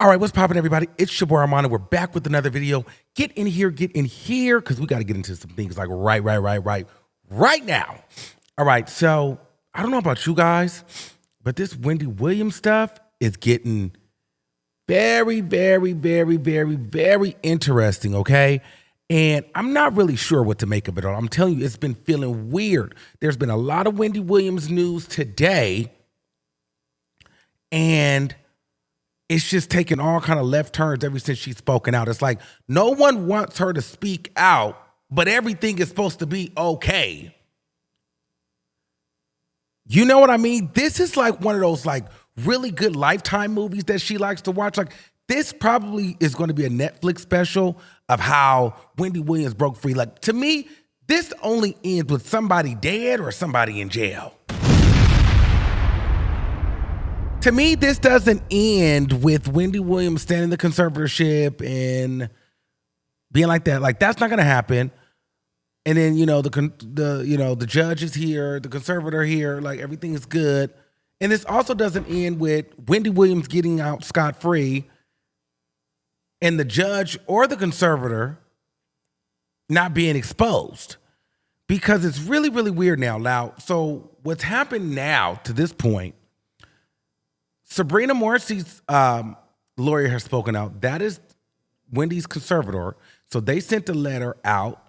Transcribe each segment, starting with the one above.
All right, what's poppin', everybody? It's your boy Armon, and we're back with another video. Get in here, because we got to get into some things like right now. All right, so I don't know about you guys, but this Wendy Williams stuff is getting very interesting, okay? And I'm not really sure what to make of it all. I'm telling you, it's been feeling weird. There's been a lot of Wendy Williams news today, and it's just taken all kind of left turns ever since she's spoken out. It's like no one wants her to speak out, but everything is supposed to be okay. You know what I mean? This is like one of those like really good Lifetime movies that she likes to watch. Like this probably is going to be a Netflix special of how Wendy Williams broke free. Like to me, this only ends with somebody dead or somebody in jail. To me, this doesn't end with Wendy Williams standing in the conservatorship and being like that. Like that's not going to happen. And then the judge is here, the conservator here, like everything is good. And this also doesn't end with Wendy Williams getting out scot-free and the judge or the conservator not being exposed, because it's really weird now. So what's happened now to this point? Sabrina Morrissey's lawyer has spoken out. That is Wendy's conservator. So they sent a letter out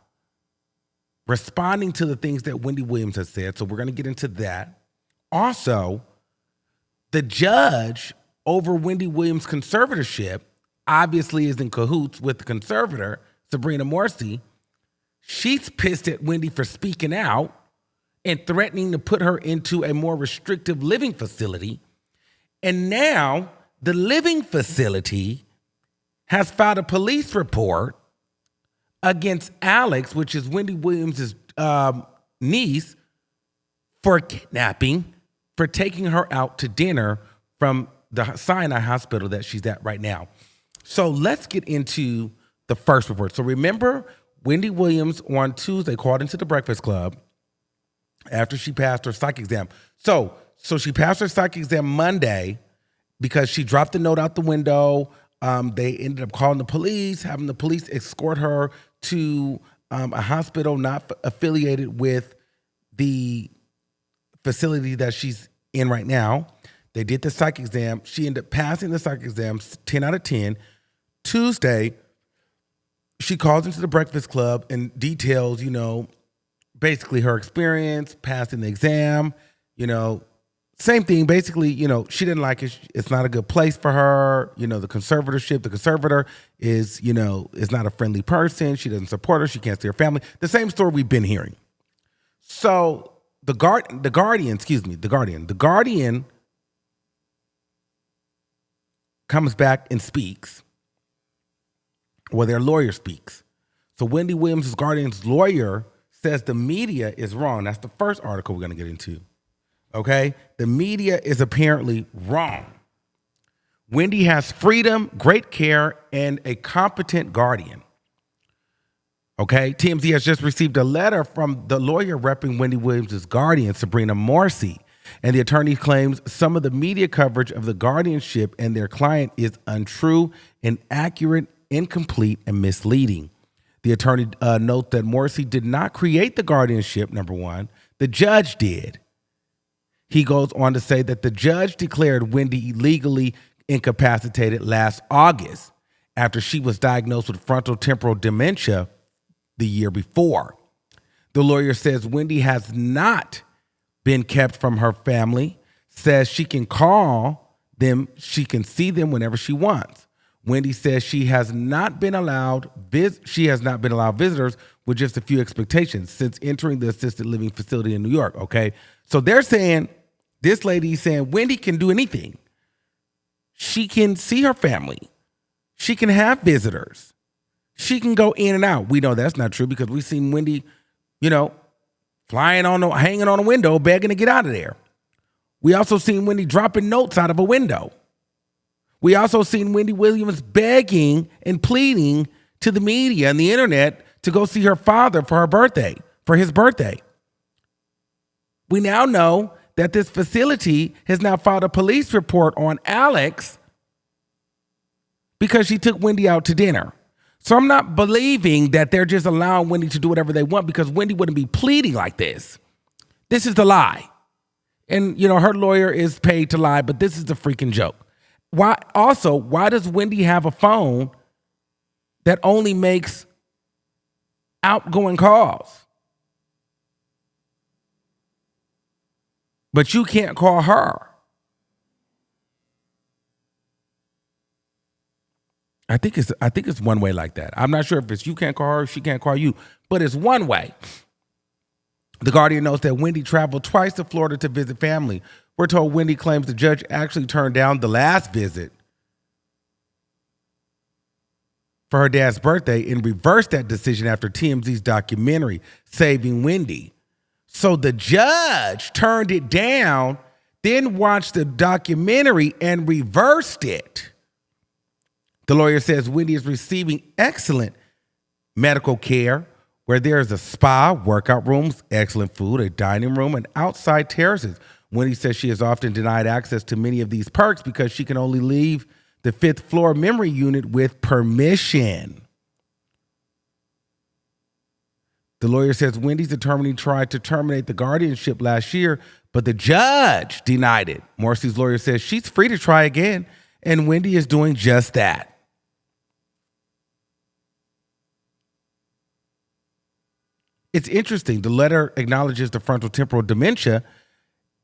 responding to the things that Wendy Williams has said. So we're going to get into that. Also, the judge over Wendy Williams' conservatorship obviously is in cahoots with the conservator, Sabrina Morrissey. She's pissed at Wendy for speaking out and threatening to put her into a more restrictive living facility. And now the living facility has filed a police report against Alex, which is Wendy Williams' niece, for kidnapping, for taking her out to dinner from the Sinai hospital that she's at right now. So let's get into the first report. So remember, Wendy Williams on Tuesday called into the Breakfast Club after she passed her psych exam. So she passed her psych exam Monday because she dropped the note out the window. They ended up calling the police, having the police escort her to a hospital not affiliated with the facility that she's in right now. They did the psych exam. She ended up passing the psych exam, 10 out of 10. Tuesday, she calls into the Breakfast Club and details, basically her experience, passing the exam, same thing. Basically, she didn't like it. It's not a good place for her. The conservatorship, the conservator is not a friendly person. She doesn't support her. She can't see her family. The same story we've been hearing. So the Guardian comes back and speaks. Well, their lawyer speaks. So Wendy Williams' Guardian's lawyer says the media is wrong. That's the first article we're going to get into. Okay? The media is apparently wrong. Wendy has freedom, great care, and a competent guardian. Okay? TMZ has just received a letter from the lawyer repping Wendy Williams' guardian, Sabrina Morrissey. And the attorney claims some of the media coverage of the guardianship and their client is untrue, inaccurate, incomplete, and misleading. The attorney notes that Morrissey did not create the guardianship, number one. The judge did. He goes on to say that the judge declared Wendy illegally incapacitated last August after she was diagnosed with frontotemporal dementia the year before. The lawyer says Wendy has not been kept from her family, says she can call them, she can see them whenever she wants. Wendy says she has not been allowed visitors with just a few expectations since entering the assisted living facility in New York. Okay, so they're saying, this lady is saying Wendy can do anything. She can see her family. She can have visitors. She can go in and out. We know that's not true because we've seen Wendy, hanging on a window, begging to get out of there. We also seen Wendy dropping notes out of a window. We also seen Wendy Williams begging and pleading to the media and the internet to go see her father for his birthday. We now know that this facility has now filed a police report on Alex because she took Wendy out to dinner. So I'm not believing that they're just allowing Wendy to do whatever they want, because Wendy wouldn't be pleading like this. This is the lie. And, her lawyer is paid to lie, but this is the freaking joke. Why does Wendy have a phone that only makes outgoing calls, but you can't call her? I think it's one way like that. I'm not sure if it's you can't call her, she can't call you, but it's one way. The Guardian notes that Wendy traveled twice to Florida to visit family. We're told Wendy claims the judge actually turned down the last visit for her dad's birthday and reversed that decision after TMZ's documentary, Saving Wendy. So the judge turned it down, then watched the documentary and reversed it. The lawyer says Wendy is receiving excellent medical care, where there is a spa, workout rooms, excellent food, a dining room, and outside terraces. Wendy says she is often denied access to many of these perks because she can only leave the 5th floor memory unit with permission. The lawyer says Wendy's attorney tried to terminate the guardianship last year, but the judge denied it. Morrissey's lawyer says she's free to try again, and Wendy is doing just that. It's interesting. The letter acknowledges the frontotemporal dementia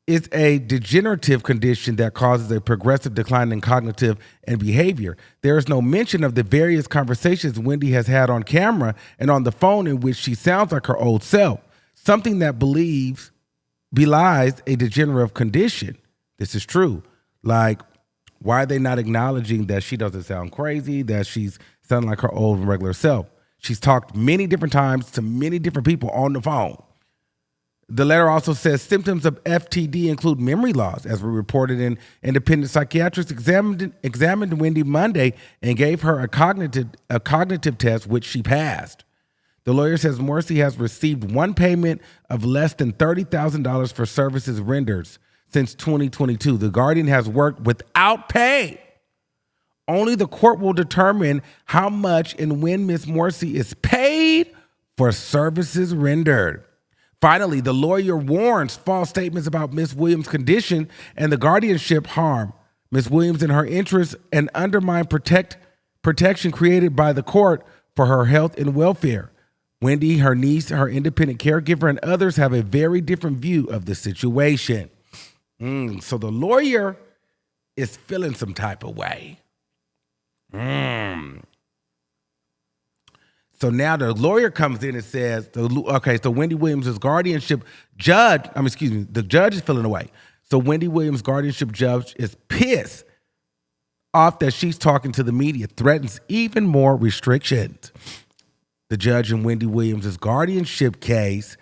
is a degenerative condition that causes a progressive decline in cognitive and behavior. There is no mention of the various conversations Wendy has had on camera and on the phone in which she sounds like her old self, something that belies a degenerative condition. This is true. Like, why are they not acknowledging that she doesn't sound crazy, that she's sounding like her old and regular self? She's talked many different times to many different people on the phone. The letter also says symptoms of FTD include memory loss, as we reported in independent psychiatrists examined Wendy Monday and gave her a cognitive test, which she passed. The lawyer says Morrissey has received one payment of less than $30,000 for services rendered since 2022. The Guardian has worked without pay. Only the court will determine how much and when Ms. Morrissey is paid for services rendered. Finally, the lawyer warns false statements about Ms. Williams' condition and the guardianship harm Ms. Williams and her interests and undermine protection created by the court for her health and welfare. Wendy, her niece, her independent caregiver, and others have a very different view of the situation. So the lawyer is feeling some type of way. So now the lawyer comes in and says, so Wendy Williams' guardianship judge, the judge is feeling away. So Wendy Williams' guardianship judge is pissed off that she's talking to the media, threatens even more restrictions. The judge in Wendy Williams' guardianship case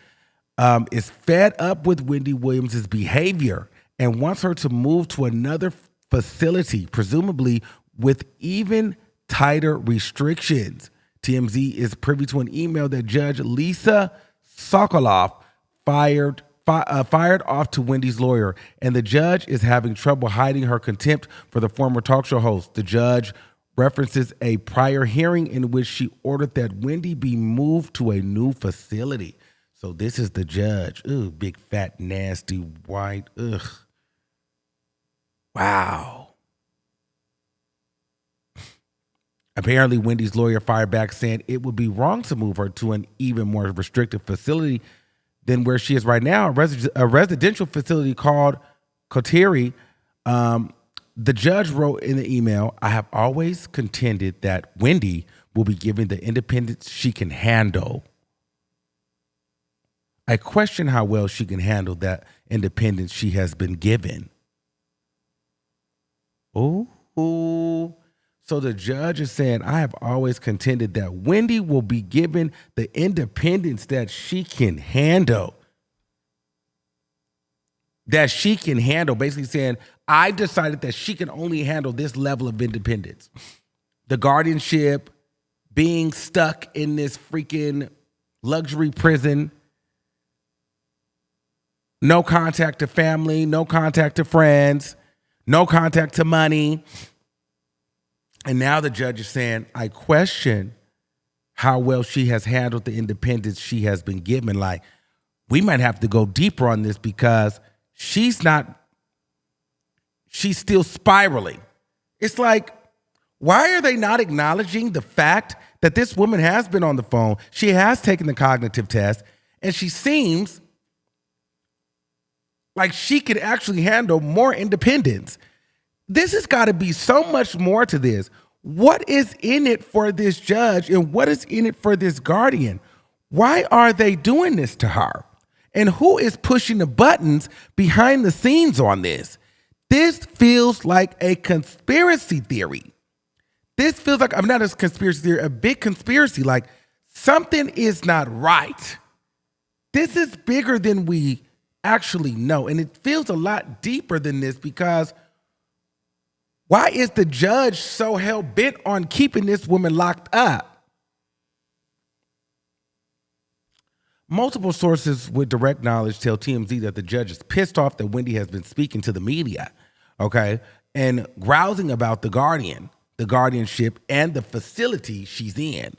is fed up with Wendy Williams' behavior and wants her to move to another facility, presumably with even tighter restrictions. TMZ is privy to an email that Judge Lisa Sokoloff fired off to Wendy's lawyer, and the judge is having trouble hiding her contempt for the former talk show host. The judge references a prior hearing in which she ordered that Wendy be moved to a new facility. So this is the judge. Ugh, big, fat, nasty, white. Ugh. Wow. Apparently, Wendy's lawyer fired back saying it would be wrong to move her to an even more restrictive facility than where she is right now, a residential facility called Kotiri. The judge wrote in the email, "I have always contended that Wendy will be given the independence she can handle. I question how well she can handle that independence she has been given." Ooh. So the judge is saying, I have always contended that Wendy will be given the independence that she can handle. Basically saying, I decided that she can only handle this level of independence. The guardianship, being stuck in this freaking luxury prison, no contact to family, no contact to friends, no contact to money. And now the judge is saying, I question how well she has handled the independence she has been given. Like, we might have to go deeper on this because she's still spiraling. It's like, why are they not acknowledging the fact that this woman has been on the phone? She has taken the cognitive test, and she seems like she could actually handle more independence. This has got to be so much more to this. What is in it for this judge, and what is in it for this guardian? Why are they doing this to her? And who is pushing the buttons behind the scenes on this? This feels like a conspiracy theory. This feels like, I'm not a conspiracy theory, a big conspiracy. Like, something is not right. This is bigger than we actually know. And it feels a lot deeper than this because why is the judge so hell-bent on keeping this woman locked up? Multiple sources with direct knowledge tell TMZ that the judge is pissed off that Wendy has been speaking to the media, okay, and grousing about the guardianship, and the facility she's in,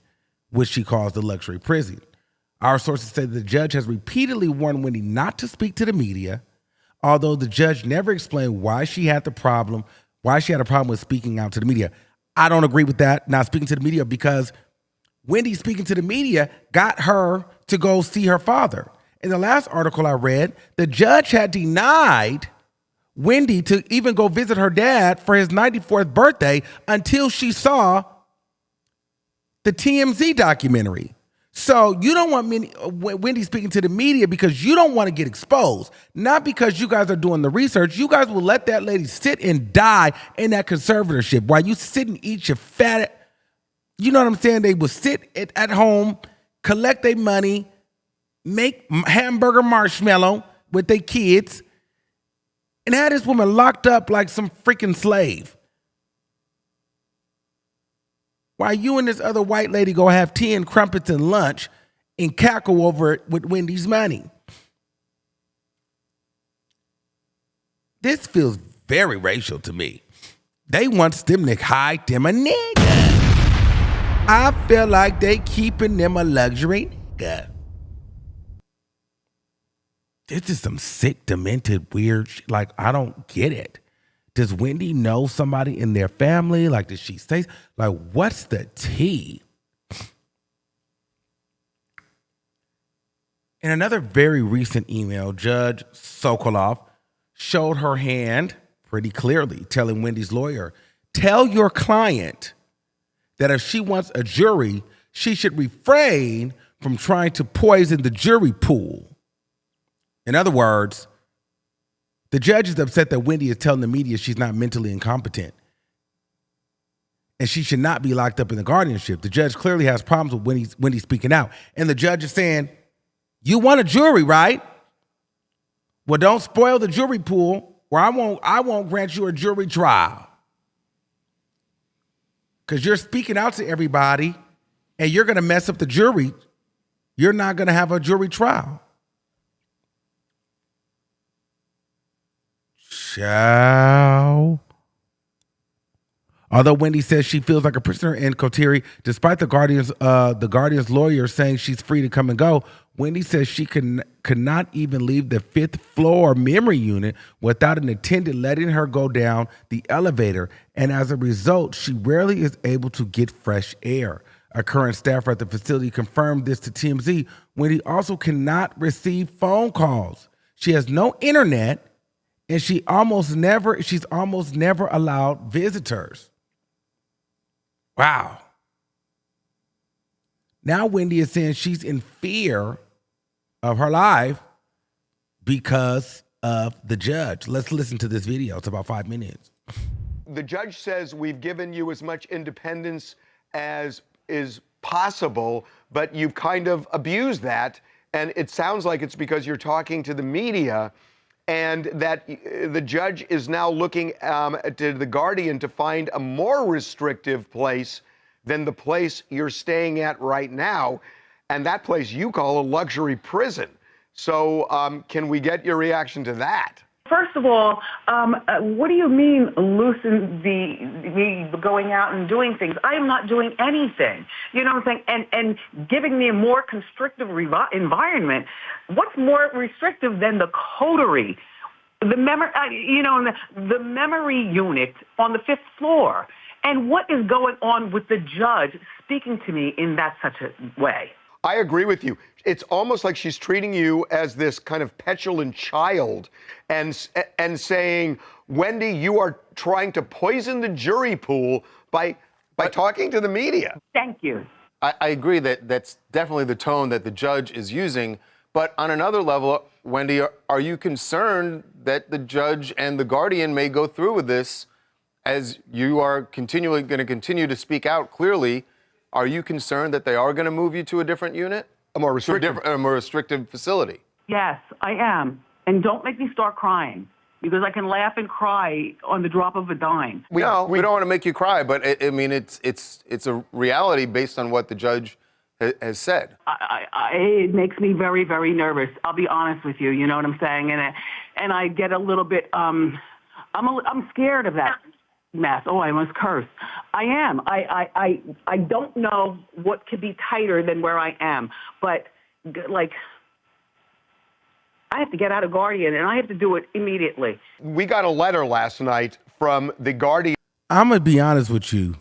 which she calls the luxury prison. Our sources say that the judge has repeatedly warned Wendy not to speak to the media, although the judge never explained why she had a problem with speaking out to the media. I don't agree with that, not speaking to the media, because Wendy speaking to the media got her to go see her father. In the last article I read, the judge had denied Wendy to even go visit her dad for his 94th birthday until she saw the TMZ documentary. So you don't want Wendy speaking to the media because you don't want to get exposed, not because you guys are doing the research. You guys will let that lady sit and die in that conservatorship while you sit and eat your fat. You know what I'm saying? They will sit at home, collect their money, make hamburger marshmallow with their kids, and have this woman locked up like some freaking slave. While you and this other white lady go have tea and crumpets and lunch and cackle over it with Wendy's money. This feels very racial to me. They wants them to hide them a nigga. I feel like they keeping them a luxury nigga. This is some sick, demented, weird shit. Like, I don't get it. Does Wendy know somebody in their family? Like, did she say, like, what's the tea? In another very recent email, Judge Sokoloff showed her hand pretty clearly, telling Wendy's lawyer, tell your client that if she wants a jury, she should refrain from trying to poison the jury pool. In other words, the judge is upset that Wendy is telling the media she's not mentally incompetent and she should not be locked up in the guardianship. The judge clearly has problems with Wendy speaking out. And the judge is saying, you want a jury, right? Well, don't spoil the jury pool or I won't grant you a jury trial. Because you're speaking out to everybody and you're going to mess up the jury. You're not going to have a jury trial. Ciao. Although Wendy says she feels like a prisoner in Kotiri, despite the guardian's lawyer saying she's free to come and go, Wendy says she could not even leave the 5th floor memory unit without an attendant letting her go down the elevator. And as a result, she rarely is able to get fresh air. A current staffer at the facility confirmed this to TMZ. Wendy also cannot receive phone calls. She has no internet. And she's almost never allowed visitors. Wow. Now Wendy is saying she's in fear of her life because of the judge. Let's listen to this video. It's about 5 minutes. The judge says we've given you as much independence as is possible, but you've kind of abused that. And it sounds like it's because you're talking to the media, and that the judge is now looking to the guardian to find a more restrictive place than the place you're staying at right now, and that place you call a luxury prison. So can we get your reaction to that? First of all, what do you mean loosen me going out and doing things? I am not doing anything. You know what I'm saying? And giving me a more constrictive environment. What's more restrictive than the coterie? The the memory unit on the 5th floor. And what is going on with the judge speaking to me in that such a way? I agree with you. It's almost like she's treating you as this kind of petulant child and saying, Wendy, you are trying to poison the jury pool by talking to the media. Thank you. I agree that that's definitely the tone that the judge is using. But on another level, Wendy, are you concerned that the judge and the guardian may go through with this as you are continually going to continue to speak out clearly? Are you concerned that they are going to move you to a different unit? A more restrictive facility? Yes, I am. And don't make me start crying, because I can laugh and cry on the drop of a dime. We don't want to make you cry, but it's a reality based on what the judge has said. It makes me very, very nervous. I'll be honest with you. You know what I'm saying? And I get a little bit. I'm scared of that mess. Oh, I almost cursed. I am. I don't know what could be tighter than where I am, but like, I have to get out of Guardian, and I have to do it immediately. We got a letter last night from the Guardian. I'm gonna be honest with you.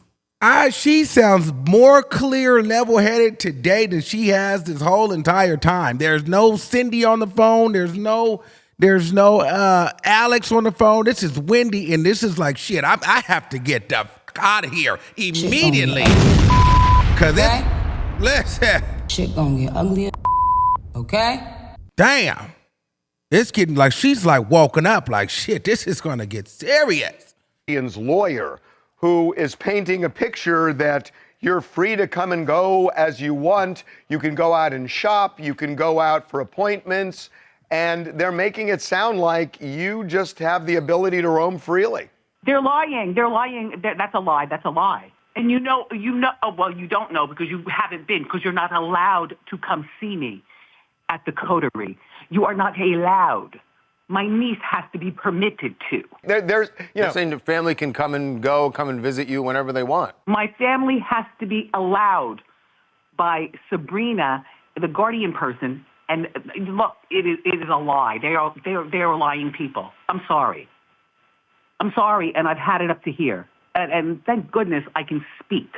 She sounds more clear, level-headed today than she has this whole entire time. There's no Cindy on the phone. There's no Alex on the phone. This is Wendy, and this is like, shit, I have to get the fuck out of here immediately. Because listen. Shit gonna get ugly, okay? Damn. It's getting like, she's like woken up like, shit, this is going to get serious. Ian's lawyer, who is painting a picture that you're free to come and go as you want. You can go out and shop. You can go out for appointments. And they're making it sound like you just have the ability to roam freely. They're lying. They're lying. That's a lie. That's a lie. And you know, well, you don't know because you haven't been, because you're not allowed to come see me at the coterie. You are not allowed. My niece has to be permitted to. You're saying the family can come and go, come and visit you whenever they want. My family has to be allowed by Sabrina, the guardian person. And look, it is a lie. They are lying people. I'm sorry, and I've had it up to here. And thank goodness I can speak.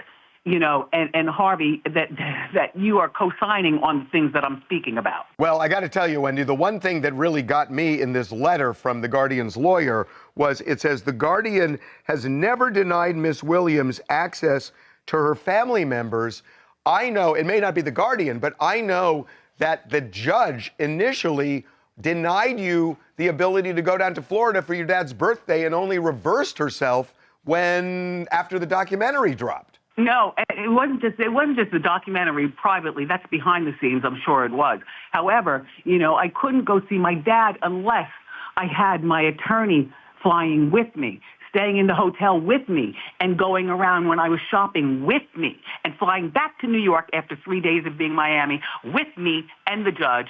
You know, and Harvey, that you are co-signing on the things that I'm speaking about. Well, I got to tell you, Wendy, the one thing that really got me in this letter from the Guardian's lawyer was it says the Guardian has never denied Miss Williams access to her family members. I know, it may not be the Guardian, but I know that the judge initially denied you the ability to go down to Florida for your dad's birthday and only reversed herself after the documentary dropped. No, it wasn't just the documentary privately. That's behind the scenes. I'm sure it was. However, you know, I couldn't go see my dad unless I had my attorney flying with me, staying in the hotel with me, and going around when I was shopping with me, and flying back to New York after 3 days of being Miami with me and the judge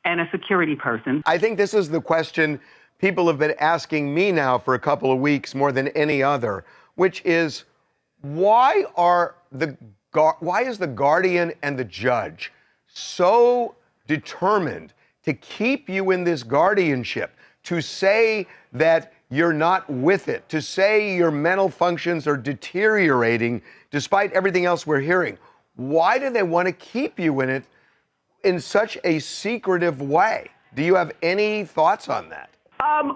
and a security person. I think this is the question people have been asking me now for a couple of weeks more than any other, which is, why is the Guardian and the judge so determined to keep you in this guardianship, to say that you're not with it, to say your mental functions are deteriorating despite everything else we're hearing? Why do they want to keep you in it in such a secretive way? Do you have any thoughts on that?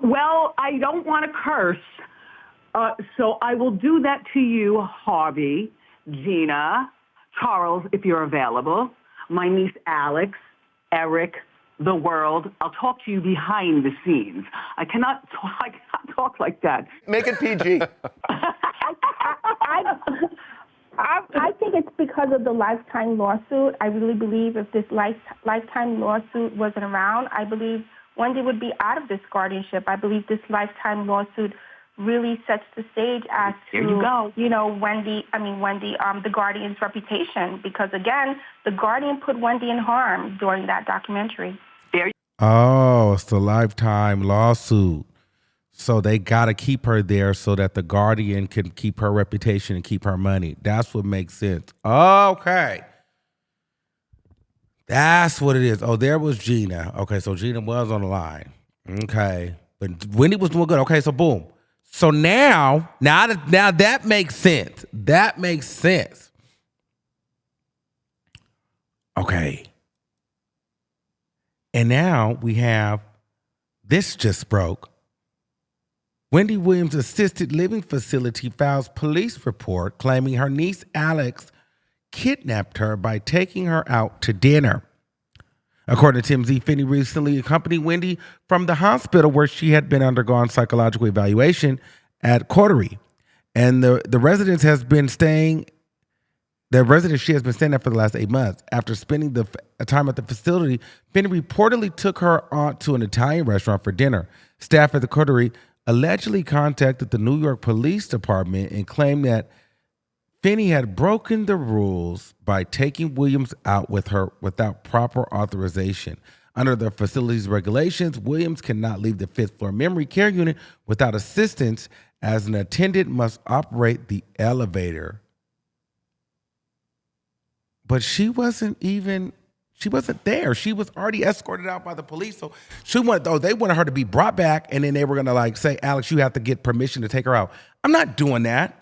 Well, I don't want to curse. So I will do that to you, Harvey, Gina, Charles, if you're available, my niece Alex, Eric, the world. I'll talk to you behind the scenes. I cannot talk like that. Make it PG. I think it's because of the lifetime lawsuit. I really believe if this lifetime lawsuit wasn't around, I believe Wendy would be out of this guardianship. I believe this lifetime lawsuit really sets the stage as to, Wendy, the Guardian's reputation. Because, again, the Guardian put Wendy in harm during that documentary. Oh, it's the lifetime lawsuit. So they got to keep her there so that the guardian can keep her reputation and keep her money. That's what makes sense. Okay. That's what it is. Oh, there was Gina. Okay, so Gina was on the line. Okay. But Wendy was doing good. Okay, so boom. So now that makes sense. That makes sense. Okay. And now we have, this just broke. Wendy Williams' assisted living facility files police report claiming her niece Alex kidnapped her by taking her out to dinner. According to TMZ, Finney recently accompanied Wendy from the hospital where she had been undergone psychological evaluation at Coterie. And the residence she has been staying at for the last 8 months. After spending the time at the facility, Finney reportedly took her aunt to an Italian restaurant for dinner. Staff at the Coterie allegedly contacted the New York Police Department and claimed that Finney had broken the rules by taking Williams out with her without proper authorization. Under the facility's regulations, Williams cannot leave the 5th floor memory care unit without assistance, as an attendant must operate the elevator. But she wasn't there. She was already escorted out by the police. So they wanted her to be brought back, and then they were gonna say, Alex, you have to get permission to take her out. I'm not doing that.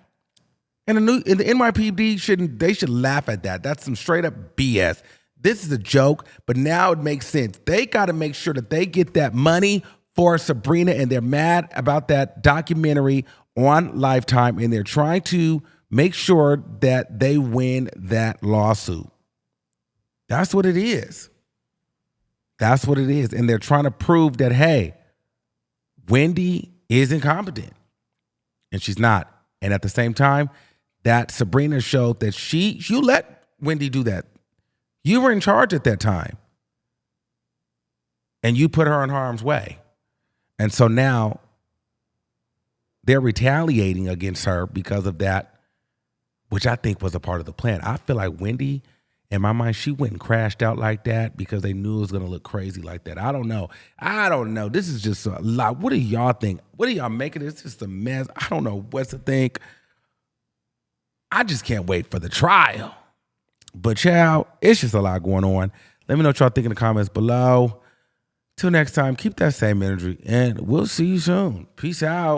And the NYPD should laugh at that. That's some straight up BS. This is a joke, but now it makes sense. They got to make sure that they get that money for Sabrina, and they're mad about that documentary on Lifetime, and they're trying to make sure that they win that lawsuit. That's what it is. That's what it is. And they're trying to prove that, hey, Wendy is incompetent, and she's not. And at the same time, that Sabrina showed that you let Wendy do that. You were in charge at that time. And you put her in harm's way. And so now they're retaliating against her because of that, which I think was a part of the plan. I feel like Wendy, in my mind, she went and crashed out like that because they knew it was going to look crazy like that. I don't know. This is just a lot. What do y'all think? What do y'all make of this? It's just a mess. I don't know what to think. I just can't wait for the trial. But child, it's just a lot going on. Let me know what y'all think in the comments below. Till next time, keep that same energy, and we'll see you soon. Peace out.